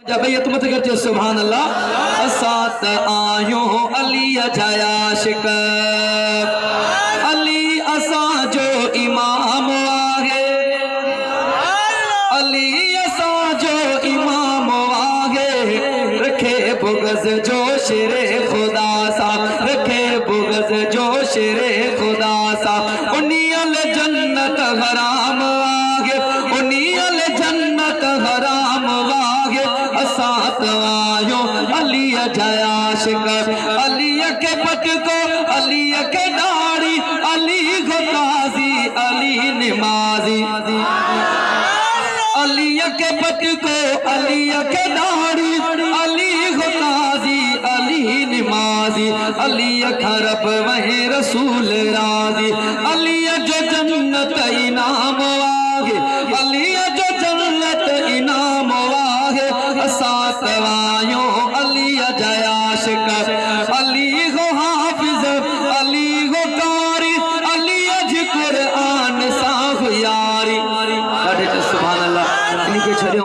जब ये तुम करते सुभान अल्लाह सात आयो अली जयाशिक अली असा जो इमाम आगे अली असा जो इमाम आगे रखे बुगज जो शेरे खुदा सा रखे बुगज जो शेरे खुदा सा उन्नील जन्नत हराम आगे उन्नील जन्नत हराम आगे सात आयो अली जयाशिक अली के पट को अली के दाढ़ी अली को काजी अली नमाजी अली के पट को अली के दाढ़ी अली को काजी अली नमाजी अली खरब वही रसूल राजी अली जो जन्नत इनाम आगे अली जो जन्नत इनाम आगे सात आयो अली जयाशिक अली हो हाफिज अली हो कारी अली अज कुरान साफ यारी सुभान अल्लाह इनके छड़ियों